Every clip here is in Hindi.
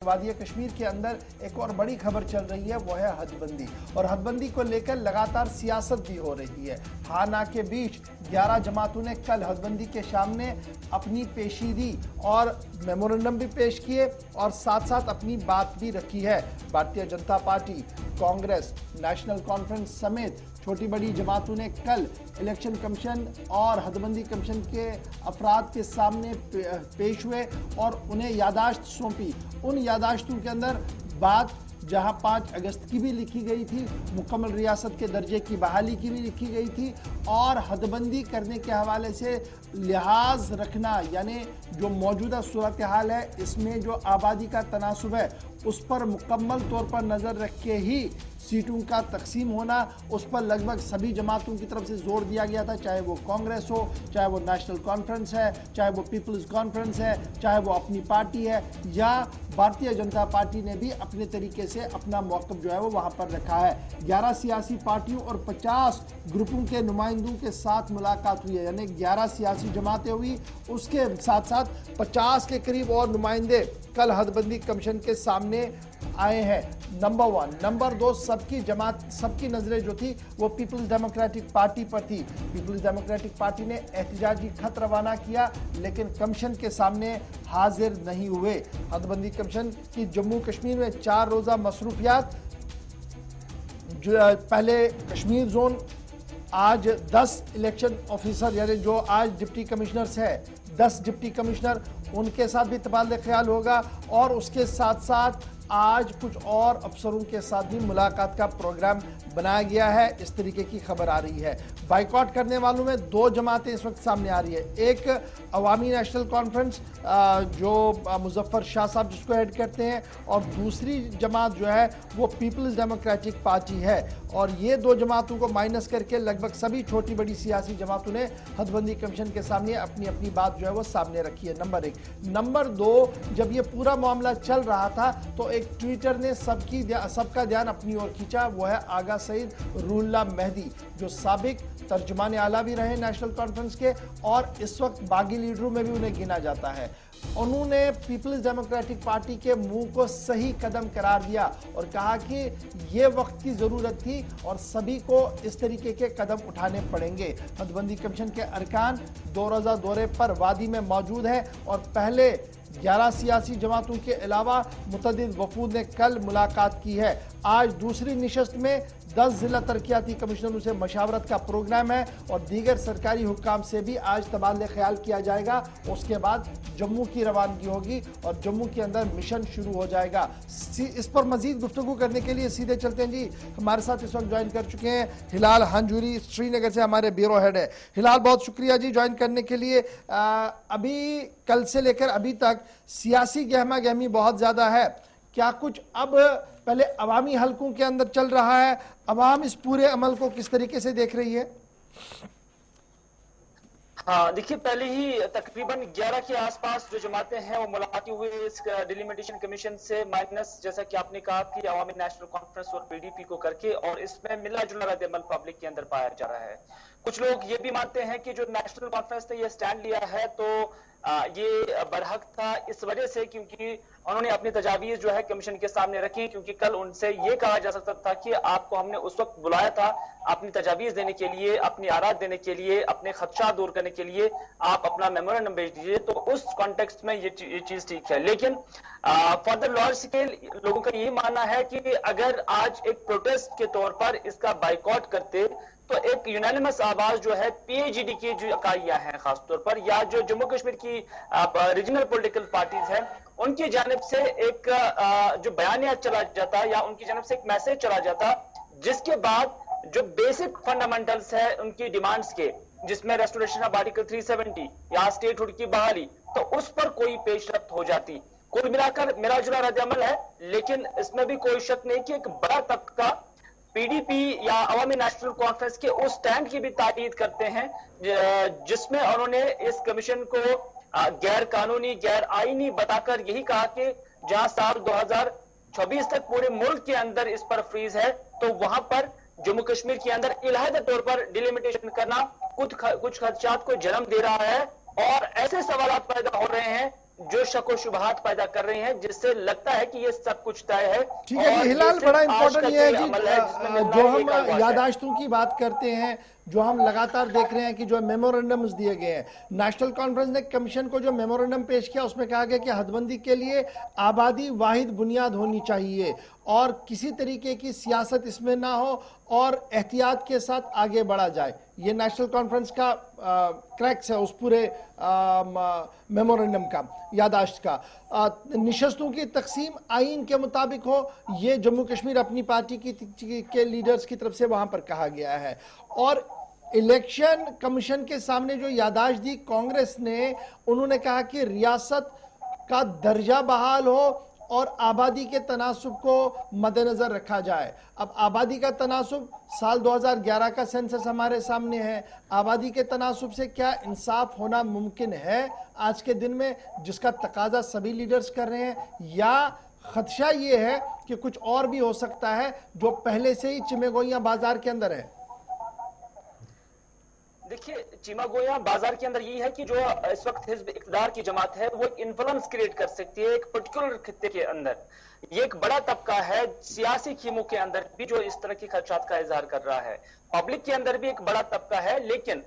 वादिया कश्मीर के अंदर एक और बड़ी खबर चल रही है, वो है हदबंदी। और हदबंदी को लेकर लगातार सियासत भी हो रही है। हाँ ना के बीच 11 जमातों ने कल हदबंदी के सामने अपनी पेशी दी और मेमोरेंडम भी पेश किए और साथ साथ अपनी बात भी रखी है। Bharatiya Janata party, Congress, national conference समेत छोटी बड़ी जमातों ने कल इलेक्शन कमीशन और हदबंदी कमीशन के अफराद के सामने पेश हुए और उन्हें यादाश्त सौंपी। उन यादाश्तों के अंदर बात जहां 5 अगस्त की भी लिखी गई थी, मुकम्मल रियासत के दर्जे की बहाली की भी लिखी गई थी और हदबंदी करने के हवाले से लिहाज रखना, यानी जो मौजूदा सूरत हाल है इसमें जो आबादी का तनासुब है उस पर मुकम्मल तौर पर नज़र रख के ही सीटों का तकसीम होना, उस पर लगभग सभी जमातों की तरफ से जोर दिया गया था, चाहे वो कांग्रेस हो, चाहे वो नेशनल कॉन्फ्रेंस है, चाहे वो पीपल्स कॉन्फ्रेंस है, चाहे वो अपनी पार्टी है, या भारतीय जनता पार्टी ने भी अपने तरीके से अपना मौक़िफ़ जो है वो वहाँ पर रखा है। 11 सियासी पार्टियों और 50 ग्रुपों के नुमाइंदों के साथ मुलाकात हुई है, यानी 11 सियासी जमातें हुई, उसके साथ साथ 50 के करीब और नुमाइंदे कल हदबंदी कमीशन के सामने आए हैं। नंबर 1, नंबर 2, सबकी नजरें जो थी वो पीपल्स डेमोक्रेटिक पार्टी पर थी। पीपल्स डेमोक्रेटिक पार्टी ने एहतजाजी खत रवाना किया लेकिन कमीशन के सामने हाजिर नहीं हुए। हदबंदी कमीशन की जम्मू कश्मीर में 4 रोज़ा मसरूफियात, पहले कश्मीर जोन, आज 10 इलेक्शन ऑफिसर यानी जो आज डिप्टी कमिश्नर्स है 10 डिप्टी कमिश्नर, उनके साथ भी तबादला ख्याल होगा और उसके साथ साथ आज कुछ और अफसरों के साथ भी मुलाकात का प्रोग्राम बनाया गया है, इस तरीके की खबर आ रही है। बाइकआउट करने वालों में 2 जमातें इस वक्त सामने आ रही है। एक अवामी नेशनल कॉन्फ्रेंस जो मुजफ्फर शाह साहब जिसको हेड करते हैं, और दूसरी जमात जो है वो पीपल्स डेमोक्रेटिक पार्टी है। और ये 2 जमातों को माइनस करके लगभग सभी छोटी बड़ी सियासी जमातों ने हदबंदी कमीशन के सामने अपनी अपनी बात जो है वो सामने रखी है। नंबर 1। नंबर 2, जब ये पूरा मामला चल रहा था तो एक ट्विटर ने सबका ध्यान अपनी ओर खींचा, वो है आगा सईद रुहुल्लाह मेहदी, जो साबिक तर्जुमान आला भी रहे नेशनल कॉन्फ्रेंस के और इस वक्त बागी लीडरों में भी उन्हें गिना जाता है। उन्होंने पीपल्स डेमोक्रेटिक पार्टी के मुंह को सही कदम करार दिया और कहा कि ये वक्त की जरूरत थी और सभी को इस तरीके के कदम उठाने पड़ेंगे। हदबंदी कमीशन के अरकान 2 रोज़ा दौरे पर वादी में मौजूद है और पहले 11 सियासी जमातों के अलावा मुतअद्दिद वफूद ने कल मुलाकात की है। आज दूसरी निशस्त में 10 जिला तरक्याती कमिश्नरों से मशावरत का प्रोग्राम है और दीगर सरकारी हुक्काम से भी आज तबादला ख्याल किया जाएगा। उसके बाद जम्मू की रवानगी होगी और जम्मू के अंदर मिशन शुरू हो जाएगा। इस पर मजीद गुफ्तगू करने के लिए सीधे चलते हैं जी, हमारे साथ इस वक्त ज्वाइन कर चुके हैं हिलाल हंजूरी, श्रीनगर से हमारे ब्यूरो हेड है। हिलाल, बहुत शुक्रिया जी ज्वाइन करने के लिए। अभी कल से लेकर अभी तक सियासी गहमा गहमी बहुत ज्यादा है, क्या कुछ अब पहले अवामी हलकों के अंदर चल रहा है, अवाम इस पूरे अमल को किस तरीके से देख रही है? हाँ, देखिए, पहले ही तकरीबन 11 के आसपास जो जमातें हैं वो मुलाकातें हुए इस डिलिमिटेशन कमीशन से, माइनस जैसा कि आपने कहा कि अवामी नेशनल कॉन्फ्रेंस और पीडीपी को करके, और इसमें मिला जुला रद्द-ए-अमल पब्लिक के अंदर पाया जा रहा है। कुछ लोग ये भी मानते हैं कि जो नेशनल कॉन्फ्रेंस ने ये स्टैंड लिया है तो ये बरहक था इस वजह से क्योंकि उन्होंने अपनी तजावीज जो है कमीशन के सामने रखी, क्योंकि कल उनसे ये कहा जा सकता था कि आपको हमने उस वक्त बुलाया था अपनी तजावीज देने के लिए, अपनी आरात देने के लिए, अपने खदशा दूर करने के लिए, आप अपना मेमोरेंडम भेज दीजिए, तो उस कॉन्टेक्स्ट में ये चीज ठीक है। लेकिन फर्दर लार्ज स्केल लोगों का यही मानना है कि अगर आज एक प्रोटेस्ट के तौर पर इसका बाइकआउट करते तो एक यूनानिमस आवाज जो है पीएजीडी की जो इकाइयां हैं खासतौर पर, या जो जम्मू कश्मीर की रीजनल पॉलिटिकल पार्टीज हैं, उनकी जानिब से एक जो बयानिया चला जाता या उनकी जानिब से एक मैसेज चला जाता, जिसके बाद जो बेसिक फंडामेंटल्स है उनकी डिमांड्स के, जिसमें रेस्टोरेशन ऑफ आर्टिकल 370 या स्टेटहुड की बहाली, तो उस पर कोई पेशरफ्त हो जाती। कुल मिलाकर मिला जुला रद्द-ए-अमल है, लेकिन इसमें भी कोई शक नहीं कि एक बड़ा तबका पीडीपी या अवामी नेशनल कॉन्फ्रेंस के उस स्टैंड की भी ताकीद करते हैं जिसमें उन्होंने इस कमीशन को गैर कानूनी, गैर आईनी बताकर यही कहा कि जहां साल 2024 तक पूरे मुल्क के अंदर इस पर फ्रीज है, तो वहां पर जम्मू कश्मीर के अंदर इलाही तौर पर डिलिमिटेशन करना कुछ खदशात को जन्म दे रहा है और ऐसे सवाल पैदा हो रहे हैं जो शक व शुबहात पैदा कर रही हैं, जिससे लगता है कि ये सब कुछ तय है। ठीक है जी हिलाल, बड़ा इंपॉर्टेंट ये है जी जो हम है। यादाश्तों की बात करते हैं, जो हम लगातार देख रहे हैं कि जो मेमोरेंडम्स दिए गए हैं, नेशनल कॉन्फ्रेंस ने कमीशन को जो मेमोरेंडम पेश किया उसमें कहा गया कि हदबंदी के लिए आबादी वाहिद बुनियाद होनी चाहिए और किसी तरीके की सियासत इसमें ना हो और एहतियात के साथ आगे बढ़ा जाए। ये नेशनल कॉन्फ्रेंस का क्रैक्स है उस पूरे मेमोरेंडम का, यादाश्त का। निशस्तों की तकसीम आइन के मुताबिक हो, ये जम्मू कश्मीर अपनी पार्टी के लीडर्स की तरफ से वहां पर कहा गया है। और इलेक्शन कमीशन के सामने जो यादाश्त दी कांग्रेस ने, उन्होंने कहा कि रियासत का दर्जा बहाल हो और आबादी के तनासुब को मद्देनजर रखा जाए। अब आबादी का तनासुब साल 2011 का सेंसस हमारे सामने है। आबादी के तनासुब से क्या इंसाफ होना मुमकिन है आज के दिन में, जिसका तकाजा सभी लीडर्स कर रहे हैं, या खदशा ये है कि कुछ और भी हो सकता है जो पहले से ही चिमेगोइयां बाजार के अंदर है? देखिए, चिमागोया बाजार के अंदर ये है कि जो इस वक्त हिज़्ब इक़्तिदार की जमात है वो इन्फ्लुएंस क्रिएट कर सकती है एक पर्टिकुलर खित्ते के अंदर। ये एक बड़ा तबका है सियासी खीमों के अंदर भी जो इस तरह की खदशात का इजहार कर रहा है। पब्लिक के अंदर भी एक बड़ा तबका है, लेकिन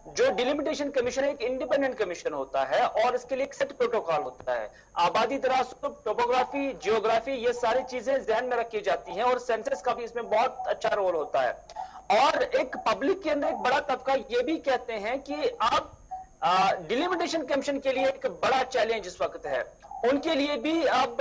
जो डिलिमिटेशन कमीशन है एक इंडिपेंडेंट कमीशन होता है और इसके लिए एक सेट प्रोटोकॉल होता है। आबादी तनासुब, टोपोग्राफी, जियोग्राफी, ये सारी चीजें जहन में रखी जाती हैं और सेंसस का भी इसमें बहुत अच्छा रोल होता है। और एक पब्लिक के अंदर एक बड़ा तबका ये भी कहते हैं कि आप डिलिमिटेशन कमीशन के लिए एक बड़ा चैलेंज इस वक्त है। उनके लिए भी अब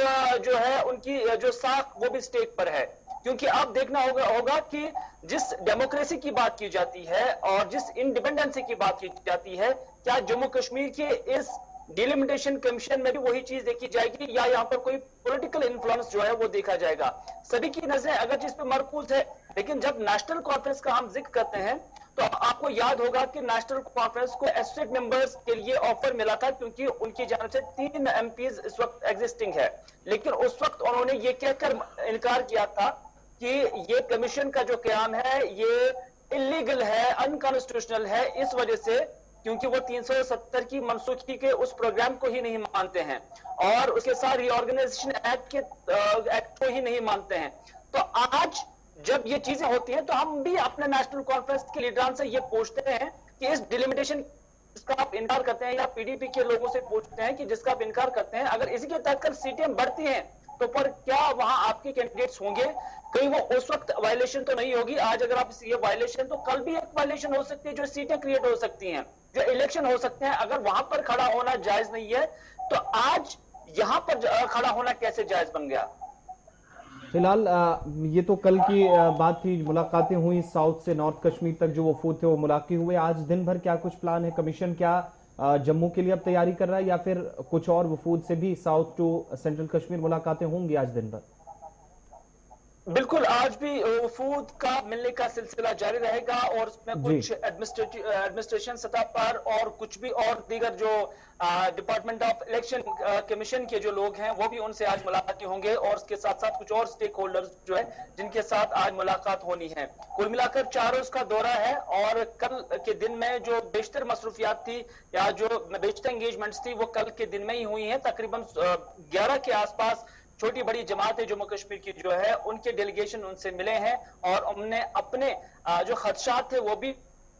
जो है उनकी जो साख वो भी स्टेक पर है, क्योंकि आप देखना होगा कि जिस डेमोक्रेसी की बात की जाती है और जिस इंडिपेंडेंसी की बात की जाती है, क्या जम्मू कश्मीर के इस डिलिमिटेशन कमीशन में भी वही चीज देखी जाएगी या यहाँ पर कोई पॉलिटिकल इन्फ्लुएंस जो है वो देखा जाएगा? सभी की नजरें अगर जिस पे मरकूज है, लेकिन जब नेशनल कॉन्फ्रेंस का हम जिक्र करते हैं तो आपको याद होगा कि नेशनल कॉन्फ्रेंस को एसोसिएट मेंबर्स के लिए ऑफर मिला था, क्योंकि उनकी जानब से 3 एमपीज इस वक्त एग्जिस्टिंग है। लेकिन उस वक्त उन्होंने ये कहकर इनकार किया था कि ये कमीशन का जो क्याम है ये इलीगल है, अनकॉन्स्टिट्यूशनल है, इस वजह से क्योंकि वो 370 की मनसूखी के उस प्रोग्राम को ही नहीं मानते हैं और उसके साथ रीऑर्गेनाइजेशन एक्ट को ही नहीं मानते हैं। तो आज जब ये चीजें होती हैं तो हम भी अपने नेशनल कॉन्फ्रेंस के लीडरान से ये पूछते हैं कि इस डिलिमिटेशन जिसका आप इनकार करते हैं, या पीडीपी के लोगों से पूछते हैं कि जिसका आप इनकार करते हैं, अगर इसी के तहत सीटें बढ़ती हैं तो पर क्या वहां आपके कैंडिडेट्स होंगे? कहीं वो उस वक्त वायलेशन तो नहीं होगी? आज अगर आप ये वायलेशन, तो कल भी एक वायलेशन हो सकती है, जो सीटें क्रिएट हो सकती हैं, जो इलेक्शन हो सकते हैं। अगर वहां पर खड़ा होना जायज नहीं है तो आज यहां पर खड़ा होना कैसे जायज बन गया? फिलहाल ये तो कल की बात थी, मुलाकातें हुई साउथ से नॉर्थ कश्मीर तक जो वफूद थे वो मुलाकात हुए। आज दिन भर क्या कुछ प्लान है? कमीशन क्या जम्मू के लिए अब तैयारी कर रहा है या फिर कुछ और वफूद से भी साउथ टू सेंट्रल कश्मीर मुलाकातें होंगी आज दिन भर? बिल्कुल, आज भी वफूद का मिलने का सिलसिला जारी रहेगा और उसमें कुछ एडमिनिस्ट्रेशन सतह पर और कुछ भी और दीगर जो डिपार्टमेंट ऑफ इलेक्शन कमीशन के जो लोग हैं वो भी उनसे आज मुलाकात होंगे और उसके साथ साथ कुछ और स्टेक होल्डर्स जो है जिनके साथ आज मुलाकात होनी है। कुल मिलाकर 4 रोज का दौरा है और कल के दिन में जो बेशतर मसरूफियात थी या जो बेशतर एंगेजमेंट्स थी वो कल के दिन में ही हुई है। तकरीबन 11 के आसपास छोटी बड़ी जमातें जम्मू कश्मीर की जो है उनके डेलीगेशन उनसे मिले हैं और उन्होंने अपने जो खदशात थे वो भी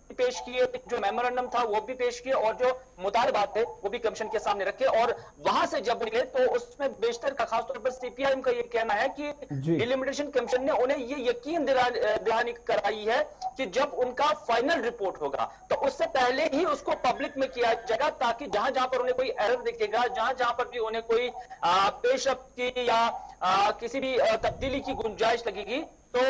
पेश किए, जो मेमोरेंडम था वो भी पेश किए और जो मुतालबात थे वो भी कमीशन के सामने रखे। और वहां से जब निकले तो उसमें बेशतर का खासतौर पर सीपीआईएम का ये कहना है कि डिलिमिटेशन कमीशन ने उन्हें ये यकीन दिलानी कराई है कि जब उनका फाइनल रिपोर्ट होगा तो उससे पहले ही उसको पब्लिक में किया जाएगा, ताकि जहां जहां पर उन्हें कोई एरर दिखेगा, जहां जहां पर भी उन्हें कोई पेशरफ्त की या किसी भी तब्दीली की गुंजाइश लगेगी तो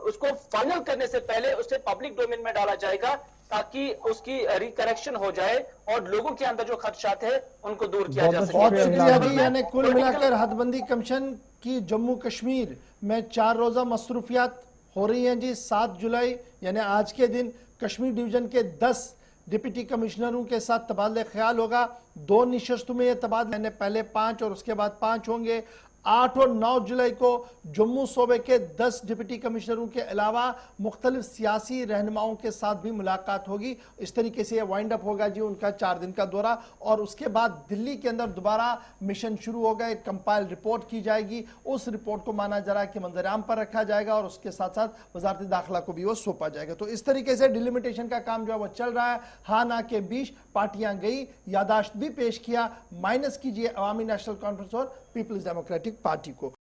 उसको फाइनल करने से पहले उसे पब्लिक डोमेन में डाला जाएगा, ताकि उसकी रिकरेक्शन हो जाए और लोगों के अंदर जो खदशात है उनको दूर किया जा सके। बहुत शुक्रिया जी। यानी कुल मिलाकर हदबंदी कमीशन की जम्मू कश्मीर में 4 रोजा मसरूफियात हो रही हैं जी। 7 जुलाई यानी आज के दिन कश्मीर डिवीजन के 10 डिप्टी कमिश्नरों के साथ तबादले ख्याल होगा। 2 निशस्तों में यह तबादले, पहले 5 और उसके बाद 5 होंगे। 8 और 9 जुलाई को जम्मू सूबे के 10 डिप्टी कमिश्नरों के अलावा मुख्तलिफ सियासी रहनुमाओं के साथ भी मुलाकात होगी। इस तरीके से वाइंड अप होगा जी उनका 4 दिन का दौरा, और उसके बाद दिल्ली के अंदर दोबारा मिशन शुरू होगा। एक कंपाइल रिपोर्ट की जाएगी, उस रिपोर्ट को माना जा रहा है कि मंजर-ए-आम पर रखा जाएगा और उसके साथ साथ वजारत दाखिला को भी वो सौंपा जाएगा। तो इस तरीके से डिलिमिटेशन का काम जो है वो चल रहा है। हाँ ना के बीच पार्टियां गई, यादाश्त भी पेश किया, माइनस कीजिए अवामी नेशनल कॉन्फ्रेंस और पीपल्स डेमोक्रेटिक पार्टी को।